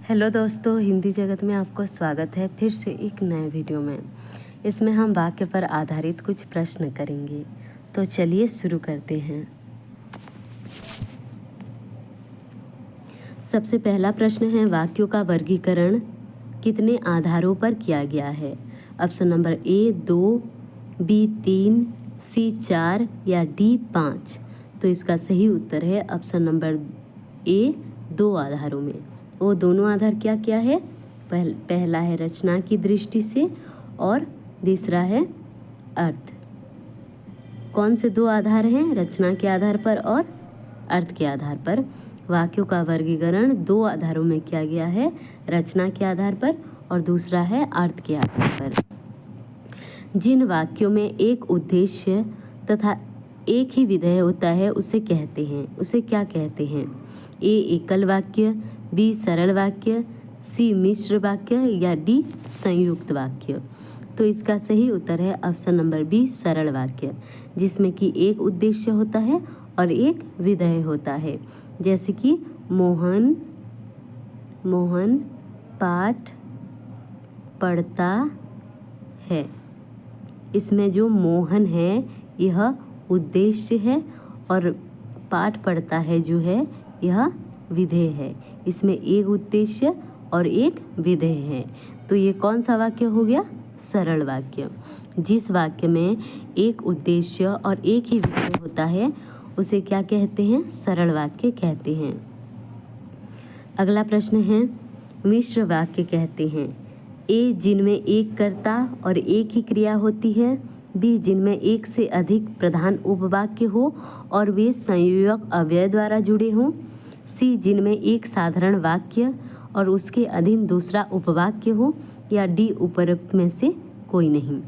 Hello दोस्तों, हिंदी जगत में आपको स्वागत है फिर से एक नए वीडियो में। इसमें हम वाक्य पर आधारित कुछ प्रश्न करेंगे। तो चलिए शुरू करते हैं। सबसे पहला प्रश्न है, वाक्यों का वर्गीकरण कितने आधारों पर किया गया है? ऑप्शन नंबर ए 2, बी 3, सी 4 या डी 5। तो इसका सही उत्तर है ऑप्शन नंबर ए 2 आधारों में। वो दोनों आधार क्या क्या है? पहला है रचना की दृष्टि से और दूसरा है अर्थ। कौन से दो आधार हैं? रचना के आधार पर और अर्थ के आधार पर। वाक्यों का वर्गीकरण 2 आधारों में किया गया है, रचना के आधार पर और दूसरा है अर्थ के आधार पर। जिन वाक्यों में एक उद्देश्य तथा एक ही विधेय होता है उसे क्या कहते हैं? ए एकल वाक्य, बी सरल वाक्य, सी मिश्र वाक्य या डी संयुक्त वाक्य। तो इसका सही उत्तर है ऑप्शन नंबर बी सरल वाक्य, जिसमें कि एक उद्देश्य होता है और एक विधेय होता है। जैसे कि मोहन पाठ पढ़ता है। इसमें जो मोहन है यह उद्देश्य है और पाठ पढ़ता है जो है यह विधेय है। इसमें एक उद्देश्य और एक विधेय है। तो ये कौन सा वाक्य हो गया? सरल वाक्य। जिस वाक्य में एक उद्देश्य और एक ही विधेय होता है उसे क्या कहते हैं? सरल वाक्य कहते हैं। अगला प्रश्न है, मिश्र वाक्य कहते हैं। ए जिनमें एक कर्ता और एक ही क्रिया होती है, बी जिनमें एक से अधिक प्रधान उपवाक्य हो और वे संयोजक अव्यय द्वारा जुड़े हों, सी जिनमें एक साधारण वाक्य और उसके अधीन दूसरा उपवाक्य हो या डी उपरोक्त में से कोई नहीं।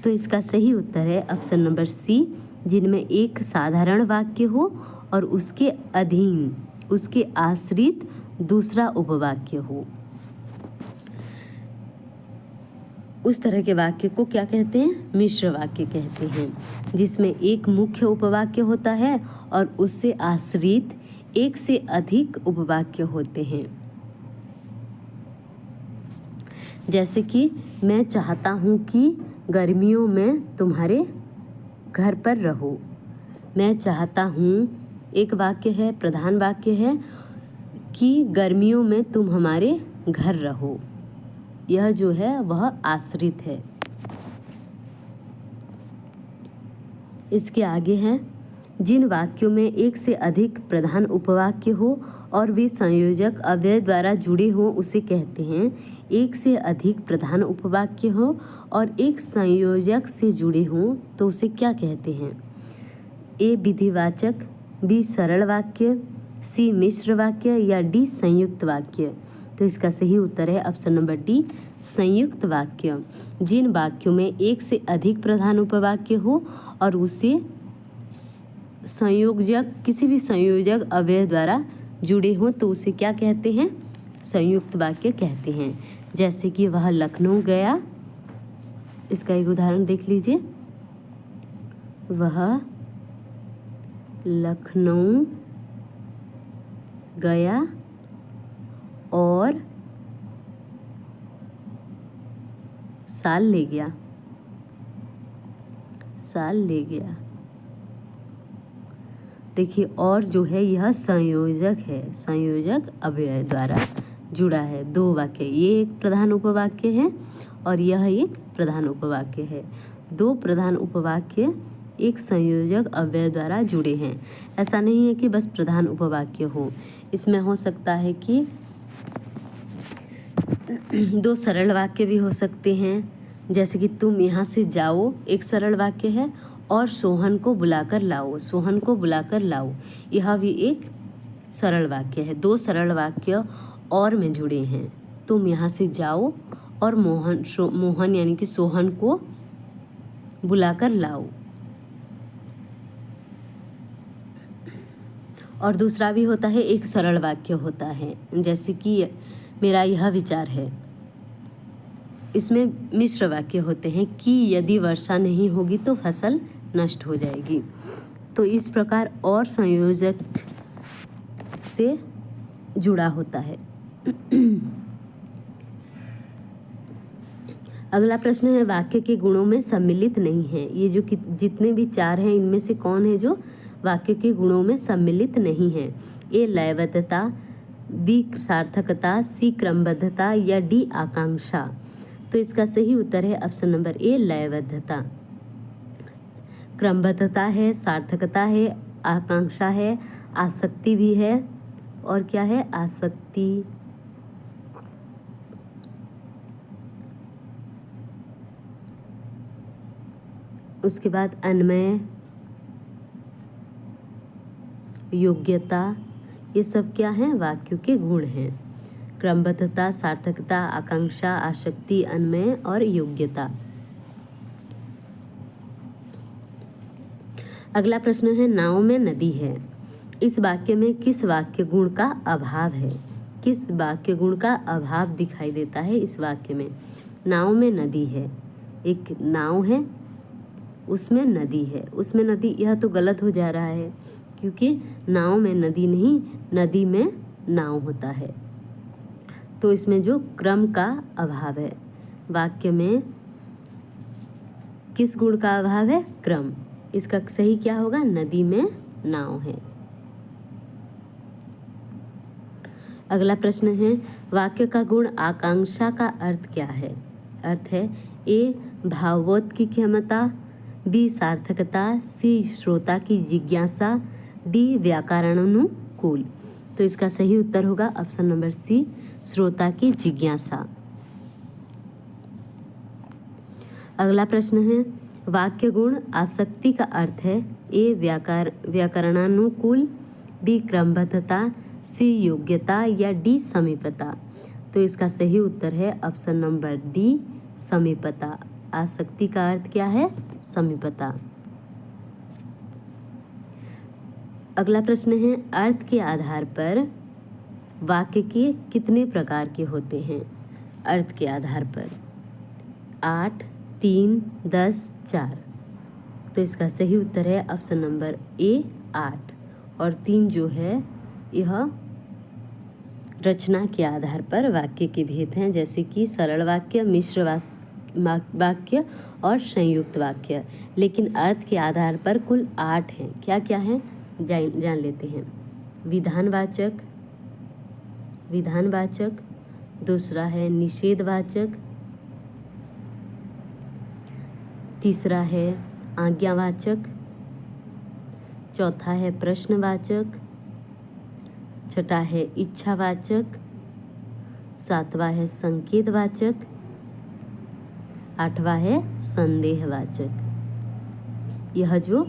तो इसका सही उत्तर है ऑप्शन नंबर सी, जिनमें एक साधारण वाक्य हो और उसके अधीन उसके आश्रित दूसरा उपवाक्य हो। उस तरह के वाक्य को क्या कहते हैं? मिश्र वाक्य कहते हैं, जिसमें एक मुख्य उपवाक्य होता है और उससे आश्रित एक से अधिक उपवाक्य होते हैं। जैसे कि मैं चाहता हूँ कि गर्मियों में तुम्हारे घर पर रहो। मैं चाहता हूँ एक वाक्य है, प्रधान वाक्य है कि गर्मियों में तुम हमारे घर रहो। यह जो है वह आश्रित है। इसके आगे है, जिन वाक्यों में एक से अधिक प्रधान उपवाक्य हो और वे संयोजक अव्यय द्वारा जुड़े हों उसे कहते हैं। एक से अधिक प्रधान उपवाक्य हो और एक संयोजक से जुड़े हों तो उसे क्या कहते हैं? ए विधिवाचक, बी सरल वाक्य, सी मिश्र वाक्य या डी संयुक्त वाक्य। तो इसका सही उत्तर है ऑप्शन नंबर डी संयुक्त वाक्य। जिन वाक्यों में एक से अधिक प्रधान उपवाक्य हो और उसे किसी भी संयोजक अव्यय द्वारा जुड़े हों तो उसे क्या कहते हैं? संयुक्त वाक्य कहते हैं। जैसे कि वह लखनऊ गया, इसका एक उदाहरण देख लीजिए। वह लखनऊ गया और साल ले गया। देखिए, और जो है यह संयोजक है, संयोजक अव्यय द्वारा जुड़ा है। 2 वाक्य, ये एक प्रधान उपवाक्य है और यह एक प्रधान उपवाक्य है। 2 प्रधान उपवाक्य एक संयोजक अव्यय द्वारा जुड़े हैं। ऐसा नहीं है कि बस प्रधान उपवाक्य हो, इसमें हो सकता है कि 2 सरल वाक्य भी हो सकते हैं। जैसे कि तुम यहाँ से जाओ एक सरल वाक्य है और सोहन को बुलाकर लाओ, यह भी एक सरल वाक्य है। 2 सरल वाक्य और में जुड़े हैं। तुम यहाँ से जाओ और मोहन यानी कि सोहन को बुलाकर लाओ। और दूसरा भी होता है, एक सरल वाक्य होता है, जैसे कि मेरा यह विचार है। इसमें मिश्र वाक्य होते हैं कि यदि वर्षा नहीं होगी तो फसल नष्ट हो जाएगी। तो इस प्रकार और संयोजक से जुड़ा होता है। अगला प्रश्न है वाक्य के गुणों में सम्मिलित नहीं है। ये जो जितने भी चार हैं इनमें से कौन है जो वाक्य के गुणों में सम्मिलित नहीं है? ए लयबद्धता, बी सार्थकता, सी क्रमबद्धता या डी आकांक्षा। तो इसका सही उत्तर है ऑप्शन नंबर ए लयबद्धता। क्रमबद्धता है, सार्थकता है, आकांक्षा है, आसक्ति भी है और क्या है? आसक्ति। उसके बाद अन्वय, योग्यता, ये सब क्या है? वाक्यों के गुण हैं। क्रमबद्धता, सार्थकता, आकांक्षा, आसक्ति, अन्वय और योग्यता। अगला प्रश्न है नाव में नदी है। इस वाक्य में किस वाक्य गुण का अभाव है? किस वाक्य गुण का अभाव दिखाई देता है इस वाक्य में? नाव में नदी है, एक नाव है उसमें नदी है, उसमें नदी, यह तो गलत हो जा रहा है क्योंकि नाव में नदी नहीं, नदी में नाव होता है। तो इसमें जो क्रम का अभाव है, वाक्य में किस गुण का अभाव है? क्रम। इसका सही क्या होगा? नदी में नाव है। अगला प्रश्न है वाक्य का गुण आकांक्षा का अर्थ क्या है? अर्थ है ए भावबोध की क्षमता, बी सार्थकता, सी श्रोता की जिज्ञासा, डी व्याकरणानुकूल। तो इसका सही उत्तर होगा ऑप्शन नंबर सी श्रोता की जिज्ञासा। अगला प्रश्न है वाक्य गुण आसक्ति का अर्थ है ए व्याकरणानुकूल, बी क्रमबद्धता, सी योग्यता या डी समीपता। तो इसका सही उत्तर है ऑप्शन नंबर डी समीपता। आसक्ति का अर्थ क्या है? समीपता। अगला प्रश्न है अर्थ के आधार पर वाक्य के कितने प्रकार के होते हैं? अर्थ के आधार पर 8, 3, 10, 4। तो इसका सही उत्तर है ऑप्शन नंबर ए 8 और 3 जो है यह रचना के आधार पर वाक्य के भेद हैं, जैसे कि सरल वाक्य, मिश्र वाक्य और संयुक्त वाक्य। लेकिन अर्थ के आधार पर कुल 8 हैं। क्या क्या हैं जान लेते हैं। विधानवाचक, दूसरा है निषेधवाचक, तीसरा है आज्ञावाचक, चौथा है प्रश्नवाचक, छठा है इच्छावाचक, सातवां है संकेतवाचक, आठवां है संदेहवाचक। यह जो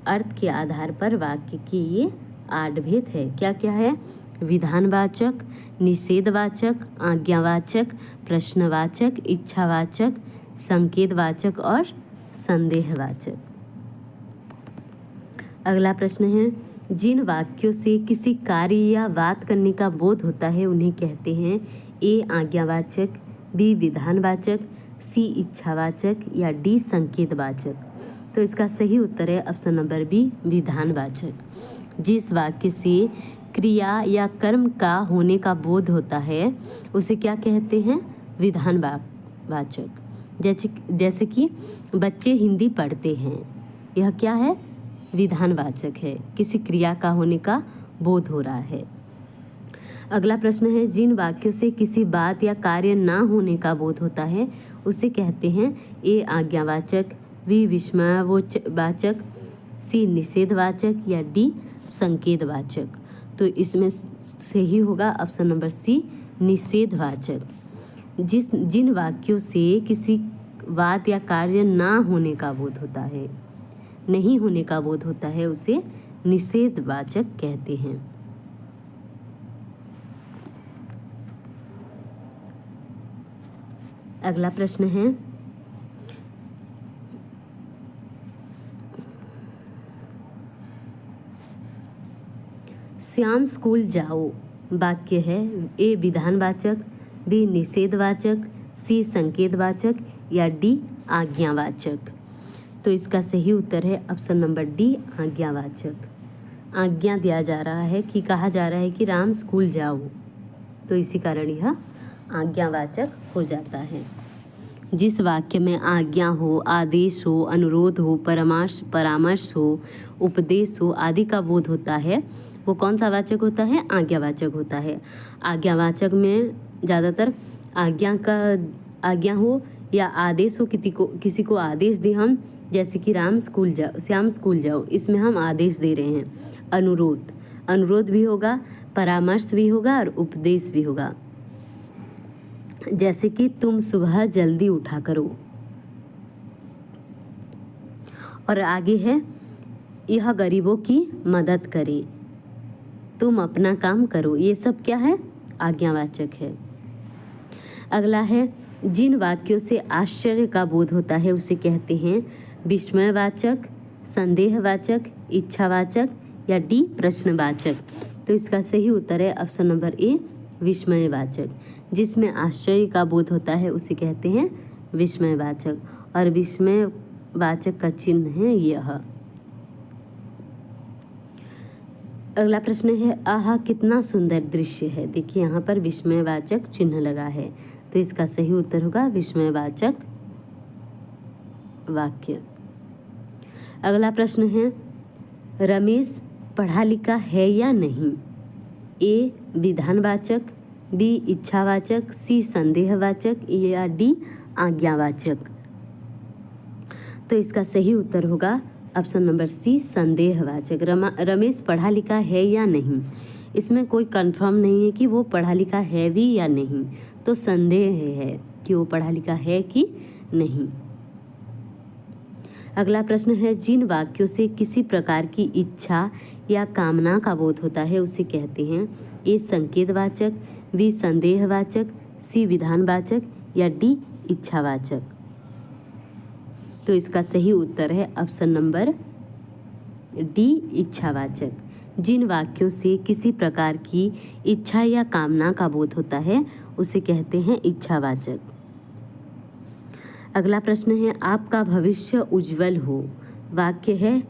अर्थ के आधार पर वाक्य के ये 8 भेद है। क्या क्या है? विधानवाचक, निषेधवाचक, आज्ञावाचक, प्रश्नवाचक, इच्छावाचक, संकेतवाचक और संदेहवाचक। अगला प्रश्न है जिन वाक्यों से किसी कार्य या बात करने का बोध होता है उन्हें कहते हैं ए आज्ञावाचक, बी विधानवाचक, सी इच्छावाचक या डी संकेतवाचक। तो इसका सही उत्तर है ऑप्शन नंबर बी विधानवाचक। जिस वाक्य से क्रिया या कर्म का होने का बोध होता है उसे क्या कहते हैं? विधानवाचक। जैसे कि बच्चे हिंदी पढ़ते हैं, यह क्या है? विधानवाचक है, किसी क्रिया का होने का बोध हो रहा है। अगला प्रश्न है जिन वाक्यों से किसी बात या कार्य ना होने का बोध होता है उसे कहते हैं ए आज्ञावाचक, बी विस्मयवाचक, सी निषेधवाचक या डी संकेतवाचक। तो इसमें सही होगा ऑप्शन नंबर सी निषेधवाचक। जिन वाक्यों से किसी बात या कार्य ना होने का बोध होता है, नहीं होने का बोध होता है, उसे निषेधवाचक कहते हैं। अगला प्रश्न है श्याम स्कूल जाओ वाक्य है ए विधानवाचक, बी निषेधवाचक, सी संकेतवाचक या डी आज्ञावाचक। तो इसका सही उत्तर है ऑप्शन नंबर डी आज्ञावाचक। आज्ञा दिया जा रहा है कि कहा जा रहा है कि राम स्कूल जाओ, तो इसी कारण यह आज्ञावाचक हो जाता है। जिस वाक्य में आज्ञा हो, आदेश हो, अनुरोध हो, परामर्श हो, उपदेश हो आदि का बोध होता है वो कौन सा वाचक होता है? आज्ञावाचक होता है। आज्ञावाचक में ज़्यादातर आज्ञा हो या आदेश हो, किसी को आदेश दे हम, जैसे कि श्याम स्कूल जाओ, इसमें हम आदेश दे रहे हैं। अनुरोध भी होगा, परामर्श भी होगा और उपदेश भी होगा, जैसे कि तुम सुबह जल्दी उठा करो। और आगे है यह गरीबों की मदद करे, तुम अपना काम करो। ये सब क्या है? आज्ञावाचक है। अगला है जिन वाक्यों से आश्चर्य का बोध होता है उसे कहते हैं विस्मयवाचक, संदेहवाचक, इच्छावाचक या डी प्रश्नवाचक। तो इसका सही उत्तर है ऑप्शन नंबर ए विस्मयवाचक। जिसमें आश्चर्य का बोध होता है उसे कहते हैं विस्मयवाचक, और विस्मयवाचक का चिन्ह है यह। अगला प्रश्न है आहा कितना सुंदर दृश्य है। देखिए यहाँ पर विस्मयवाचक चिन्ह लगा है, तो इसका सही उत्तर होगा विस्मयवाचक वाक्य। अगला प्रश्न है रमेश पढ़ा लिखा है या नहीं? ए विधानवाचक, बी इच्छावाचक, सी संदेहवाचक या डी आज्ञावाचक। तो इसका सही उत्तर होगा ऑप्शन नंबर सी संदेहवाचक। रमेश पढ़ा लिखा है या नहीं, इसमें कोई कंफर्म नहीं है कि वो पढ़ा लिखा है भी या नहीं, तो संदेह है कि वो पढ़ा लिखा है कि नहीं। अगला प्रश्न है जिन वाक्यों से किसी प्रकार की इच्छा या कामना का बोध होता है उसे कहते हैं ए संकेतवाचक, बी संदेहवाचक, सी विधानवाचक या डी इच्छावाचक। तो इसका सही उत्तर है ऑप्शन नंबर डी इच्छावाचक। जिन वाक्यों से किसी प्रकार की इच्छा या कामना का बोध होता है उसे कहते हैं इच्छावाचक। अगला प्रश्न है आपका भविष्य उज्जवल हो। वाक्य है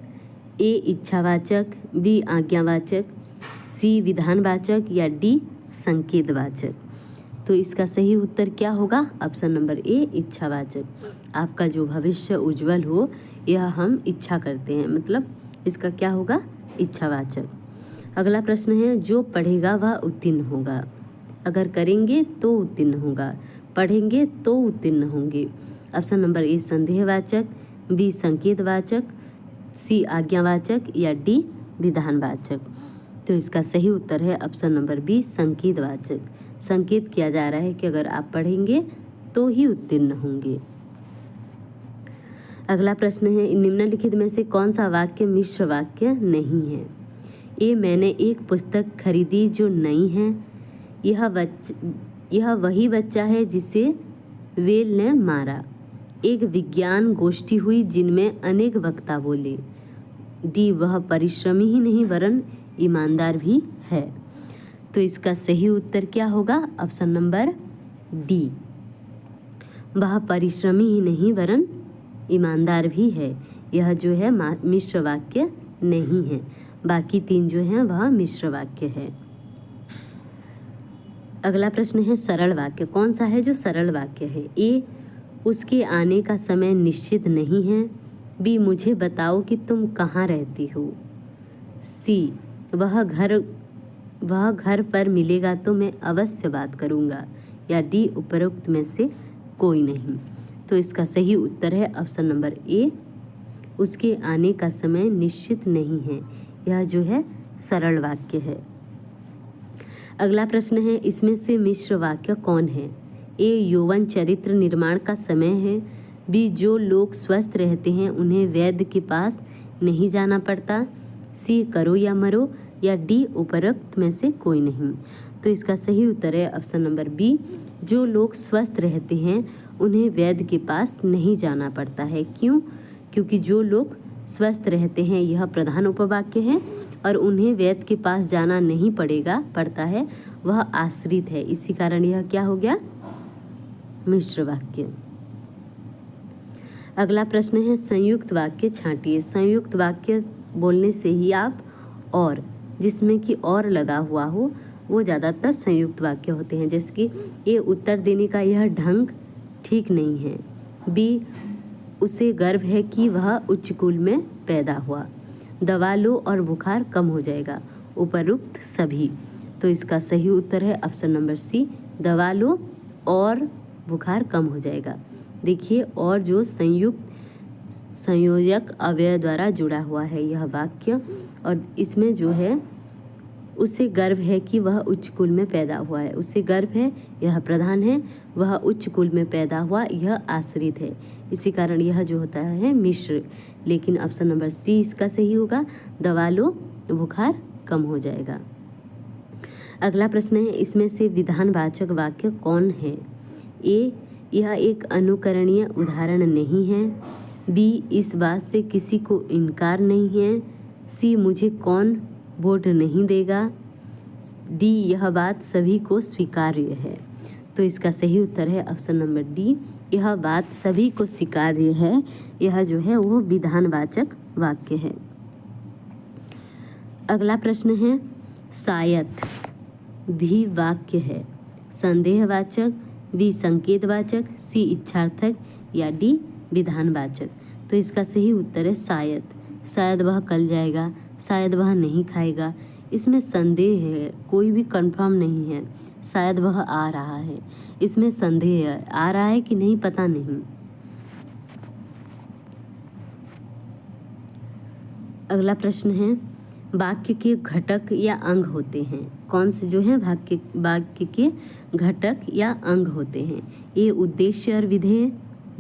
ए इच्छावाचक, बी आज्ञावाचक, सी विधानवाचक या डी संकेतवाचक। तो इसका सही उत्तर क्या होगा? ऑप्शन नंबर ए इच्छावाचक। आपका जो भविष्य उज्जवल हो यह हम इच्छा करते हैं, मतलब इसका क्या होगा? इच्छावाचक। अगला प्रश्न है जो पढ़ेगा वह उत्तीर्ण होगा। अगर करेंगे तो उत्तीर्ण होगा, पढ़ेंगे तो उत्तीर्ण होंगे। ऑप्शन नंबर ए संदेहवाचक, बी संकेतवाचक, सी आज्ञावाचक या डी विधानवाचक। तो इसका सही उत्तर है ऑप्शन नंबर बी संकेतवाचक। संकेत किया जा रहा है कि अगर आप पढ़ेंगे तो ही उत्तीर्ण होंगे। अगला प्रश्न है निम्नलिखित में से कौन सा वाक्य मिश्र वाक्य नहीं है? ए मैंने एक पुस्तक खरीदी जो नई है, यह वही बच्चा है जिसे वेल ने मारा। एक विज्ञान गोष्ठी हुई जिनमें अनेक वक्ता बोले। डी वह परिश्रमी ही नहीं वरन ईमानदार भी है। तो इसका सही उत्तर क्या होगा? ऑप्शन नंबर डी वह परिश्रमी ही नहीं वरन ईमानदार भी है। यह जो है मिश्र वाक्य नहीं है, बाकी तीन जो हैं वह मिश्र वाक्य है। अगला प्रश्न है सरल वाक्य। कौन सा है जो सरल वाक्य है? ए उसके आने का समय निश्चित नहीं है, बी मुझे बताओ कि तुम कहाँ रहती हो, सी वह घर पर मिलेगा तो मैं अवश्य बात करूँगा, या डी उपरोक्त में से कोई नहीं। तो इसका सही उत्तर है ऑप्शन नंबर ए उसके आने का समय निश्चित नहीं है। यह जो है सरल वाक्य है। अगला प्रश्न है इसमें से मिश्र वाक्य कौन है? ए यौवन चरित्र निर्माण का समय है, बी जो लोग स्वस्थ रहते हैं उन्हें वैद्य के पास नहीं जाना पड़ता, सी करो या मरो या डी उपरोक्त में से कोई नहीं। तो इसका सही उत्तर है ऑप्शन नंबर बी जो लोग स्वस्थ रहते हैं उन्हें वैद्य के पास नहीं जाना पड़ता है। क्यों? क्योंकि जो लोग स्वस्थ रहते हैं यह प्रधान उपवाक्य है और उन्हें वैद्य के पास जाना नहीं पड़ता है, वह आश्रित है। इसी कारण यह क्या हो गया? मिश्र वाक्य। अगला प्रश्न है संयुक्त वाक्य छांटिए। संयुक्त वाक्य बोलने से ही आप और जिसमें कि और लगा हुआ हो वो ज़्यादातर संयुक्त वाक्य होते हैं। जैसे कि ये उत्तर देने का यह ढंग ठीक नहीं है, बी उसे गर्व है कि वह उच्च कुल में पैदा हुआ। दवा लो और बुखार कम हो जाएगा। उपरोक्त सभी। तो इसका सही उत्तर है ऑप्शन नंबर सी, दवा लो और बुखार कम हो जाएगा। देखिए, और जो संयोजक अव्यय द्वारा जुड़ा हुआ है यह वाक्य, और इसमें जो है उसे गर्व है कि वह उच्च कुल में पैदा हुआ है। उसे गर्व है, यह प्रधान है, वह उच्च कुल में पैदा हुआ, यह आश्रित है। इसी कारण यह जो होता है मिश्र। लेकिन ऑप्शन नंबर सी इसका सही होगा, दवा लो बुखार कम हो जाएगा। अगला प्रश्न है, इसमें से विधानवाचक वाक्य कौन है? ए, यह एक अनुकरणीय उदाहरण नहीं है। बी, इस बात से किसी को इनकार नहीं है। सी, मुझे कौन वोट नहीं देगा। डी, यह बात सभी को स्वीकार्य है। तो इसका सही उत्तर है ऑप्शन नंबर डी, यह बात सभी को स्वीकार्य है। यह जो है वो विधानवाचक वाक्य है। अगला प्रश्न है, शायद भी वाक्य है। संदेहवाचक, बी संकेतवाचक, सी इच्छार्थक या डी विधानवाचक। तो इसका सही उत्तर है शायद। शायद वह कल जाएगा, शायद वह नहीं खाएगा, इसमें संदेह है, कोई भी कंफर्म नहीं है। शायद वह आ रहा है, इसमें संदेह है, आ रहा है कि नहीं पता नहीं। अगला प्रश्न है, वाक्य के घटक या अंग होते हैं। कौन से जो है वाक्य के घटक या अंग होते हैं? ए, उद्देश्य और विधेय,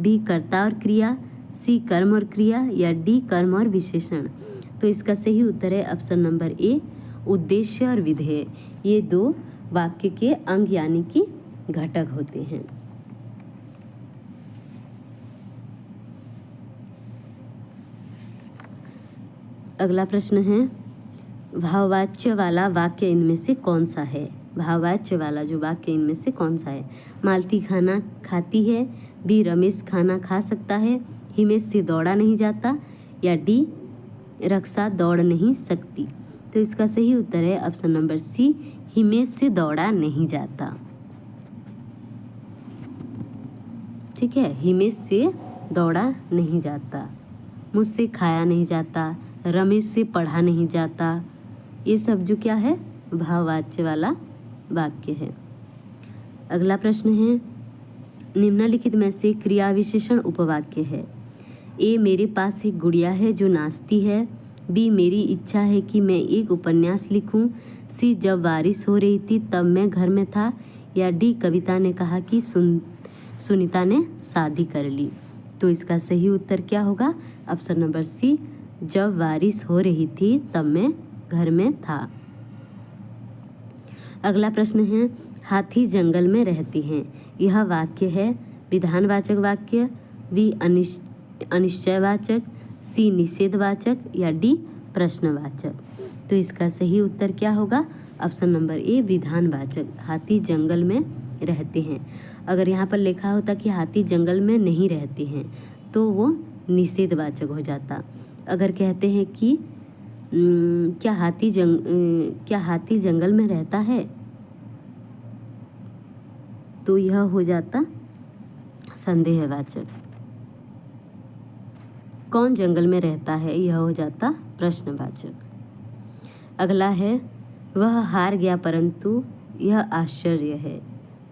बी कर्ता और क्रिया, सी कर्म और क्रिया या डी कर्म और विशेषण। तो इसका सही उत्तर है ऑप्शन नंबर ए, उद्देश्य और विधेय। ये दो वाक्य के अंग यानी कि घटक होते हैं। अगला प्रश्न है, भाववाच्य वाला वाक्य इनमें से कौन सा है? भाववाच्य वाला जो वाक्य इनमें से कौन सा है? मालती खाना खाती है, बी रमेश खाना खा सकता है, हिमेश से दौड़ा नहीं जाता या डी रक्षा दौड़ नहीं सकती। तो इसका सही उत्तर है ऑप्शन नंबर सी, हिमेश से दौड़ा नहीं जाता। ठीक है, हिमेश से दौड़ा नहीं जाता, मुझसे खाया नहीं जाता, रमेश से पढ़ा नहीं जाता, ये सब जो क्या है भाववाच्य वाला वाक्य है। अगला प्रश्न है, निम्नलिखित में से क्रिया विशेषण उपवाक्य है। ए, मेरे पास एक गुड़िया है जो नाचती है, बी, मेरी इच्छा है कि मैं एक उपन्यास लिखूं, सी, जब बारिश हो रही थी तब मैं घर में था या डी, कविता ने कहा कि सुनीता ने शादी कर ली। तो इसका सही उत्तर क्या होगा? ऑप्शन नंबर सी, जब बारिश हो रही थी तब मैं घर में था। अगला प्रश्न है, हाथी जंगल में रहती हैं। यह वाक्य है विधानवाचक वाक्य, बी अनिश्चयवाचक, सी निषेधवाचक या डी प्रश्नवाचक। तो इसका सही उत्तर क्या होगा? ऑप्शन नंबर ए, विधानवाचक। हाथी जंगल में रहते हैं। अगर यहाँ पर लिखा होता कि हाथी जंगल में नहीं रहते हैं तो वो निषेधवाचक हो जाता। अगर कहते हैं कि क्या हाथी जंगल में रहता है तो यह हो जाता संदेहवाचक। कौन जंगल में रहता है, यह हो जाता प्रश्नवाचक। अगला है, वह हार गया परंतु यह आश्चर्य है।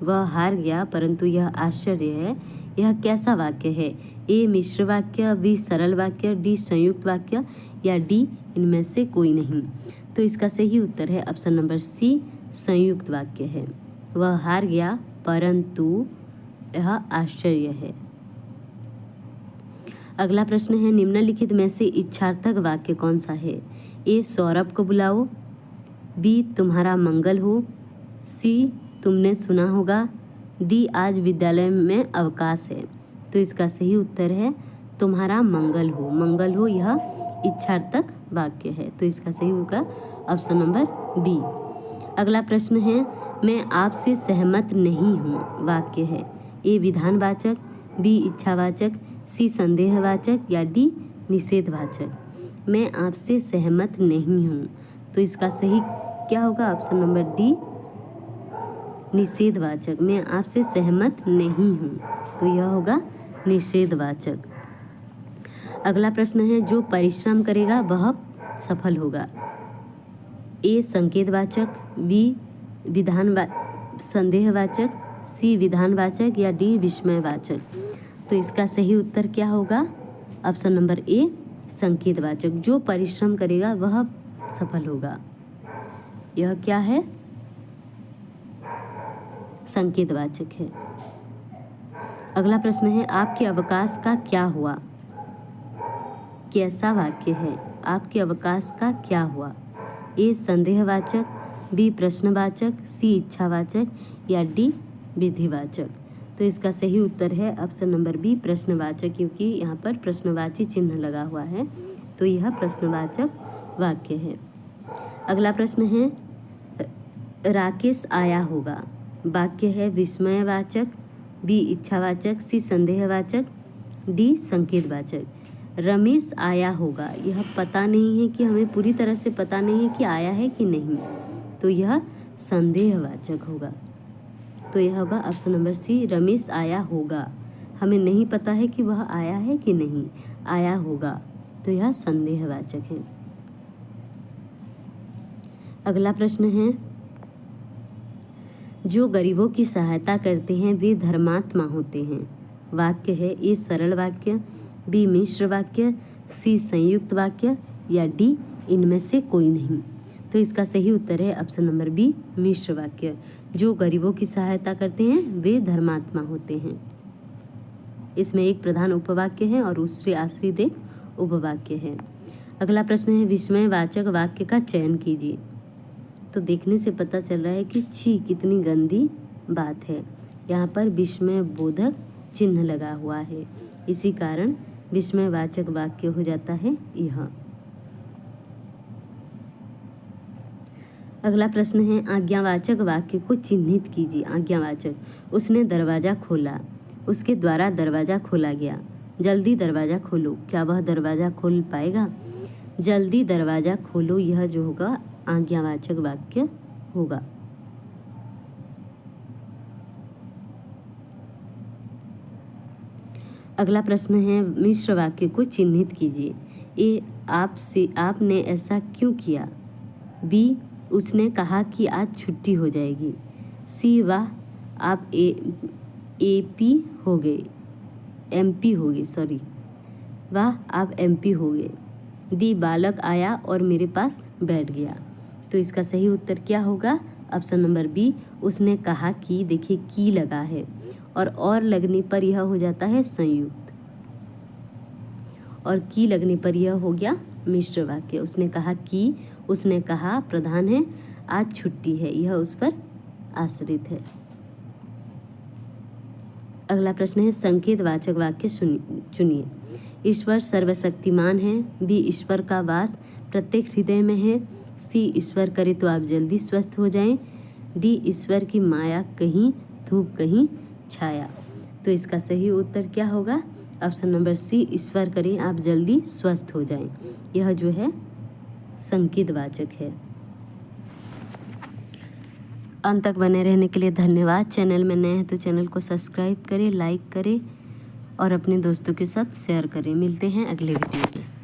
वह हार गया परंतु यह आश्चर्य है, यह कैसा वाक्य है? ए मिश्र वाक्य, बी सरल वाक्य, डी संयुक्त वाक्य या डी इनमें से कोई नहीं। तो इसका सही उत्तर है ऑप्शन नंबर सी, संयुक्त वाक्य है। वह हार गया परंतु यह आश्चर्य है। अगला प्रश्न है, निम्नलिखित में से इच्छार्थक वाक्य कौन सा है? ए सौरभ को बुलाओ, बी तुम्हारा मंगल हो, सी तुमने सुना होगा, डी आज विद्यालय में अवकाश है। तो इसका सही उत्तर है तुम्हारा मंगल हो। मंगल हो यह इच्छार्थक वाक्य है, तो इसका सही होगा ऑप्शन नंबर बी। अगला प्रश्न है, मैं आपसे सहमत नहीं हूँ वाक्य है। ए विधानवाचक, बी इच्छावाचक, सी संदेहवाचक या डी निषेधवाचक। मैं आपसे सहमत नहीं हूँ, तो इसका सही क्या होगा? ऑप्शन नंबर डी निषेधवाचक। मैं आपसे सहमत नहीं हूँ, तो यह होगा निषेधवाचक। अगला प्रश्न है जो परिश्रम करेगा वह सफल होगा। ए संकेतवाचक, बी संदेहवाचक, सी विधानवाचक या डी विस्मयवाचक। तो इसका सही उत्तर क्या होगा? ऑप्शन नंबर ए संकेतवाचक। जो परिश्रम करेगा वह सफल होगा। यह क्या है? संकेतवाचक है। अगला प्रश्न है आपके अवकाश का क्या हुआ? कैसा वाक्य है? आपके अवकाश का क्या हुआ? ए संदेहवाचक, बी प्रश्नवाचक, सी इच्छावाचक या डी विधिवाचक। तो इसका सही उत्तर है ऑप्शन नंबर बी प्रश्नवाचक, क्योंकि यहाँ पर प्रश्नवाची चिन्ह लगा हुआ है, तो यह प्रश्नवाचक वाक्य है। अगला प्रश्न है राकेश आया होगा। वाक्य है विस्मयवाचक, बी इच्छावाचक, सी संदेहवाचक, डी संकेतवाचक। रमेश आया होगा, यह पता नहीं है कि हमें पूरी तरह से पता नहीं है कि आया है कि नहीं, तो यह संदेहवाचक होगा। तो यह होगा ऑप्शन नंबर सी रमेश आया होगा। हमें नहीं पता है कि वह आया है कि नहीं, आया होगा, तो यह संदेहवाचक है। अगला प्रश्न है जो गरीबों की सहायता करते हैं वे धर्मात्मा होते हैं। वाक्य है ए सरल वाक्य, बी मिश्र वाक्य, सी संयुक्त वाक्य या डी इनमें से कोई नहीं। तो इसका सही उत्तर है ऑप्शन नंबर बी मिश्र वाक्य। जो गरीबों की सहायता करते हैं वे धर्मात्मा होते हैं। इसमें एक प्रधान उपवाक्य है और दूसरे आश्रित एक उपवाक्य है। अगला प्रश्न है विस्मयवाचक वाक्य का चयन कीजिए। तो देखने से पता चल रहा है कि छी कितनी गंदी बात है। यहाँ पर विस्मय बोधक चिन्ह लगा हुआ है, इसी कारण विस्मयवाचक वाक्य हो जाता है यह। अगला प्रश्न है आज्ञावाचक वाक्य को चिन्हित कीजिए। आज्ञावाचक, उसने दरवाज़ा खोला, उसके द्वारा दरवाज़ा खोला गया। जल्दी दरवाज़ा खोलो, क्या वह दरवाज़ा खोल पाएगा? जल्दी दरवाज़ा खोलो, यह जो होगा आज्ञावाचक वाक्य होगा। अगला प्रश्न है मिश्र वाक्य को चिन्हित कीजिए। ए आपने ऐसा क्यों किया? बी उसने कहा कि आज छुट्टी हो जाएगी। सी वाह आप एमपी हो गए, वाह आप एमपी हो गए। डी बालक आया और मेरे पास बैठ गया। तो इसका सही उत्तर क्या होगा? ऑप्शन नंबर बी उसने कहा कि, देखिए की लगा है और लगने पर यह हो जाता है संयुक्त, और की लगने पर यह हो गया मिश्र वाक्य। उसने कहा कि, उसने कहा प्रधान है, आज छुट्टी है, यह उस पर आश्रित है। अगला प्रश्न है संकेतवाचक वाक्य चुनिए। ईश्वर सर्वशक्तिमान है, बी ईश्वर का वास प्रत्येक हृदय में है, सी ईश्वर करे तो आप जल्दी स्वस्थ हो जाएं, डी ईश्वर की माया कहीं धूप कहीं छाया। तो इसका सही उत्तर क्या होगा? ऑप्शन नंबर सी ईश्वर करें आप जल्दी स्वस्थ हो जाएं, यह जो है संकेतवाचक है। अंत तक बने रहने के लिए धन्यवाद। चैनल में नए हैं तो चैनल को सब्सक्राइब करें, लाइक करें और अपने दोस्तों के साथ शेयर करें। मिलते हैं अगले वीडियो में।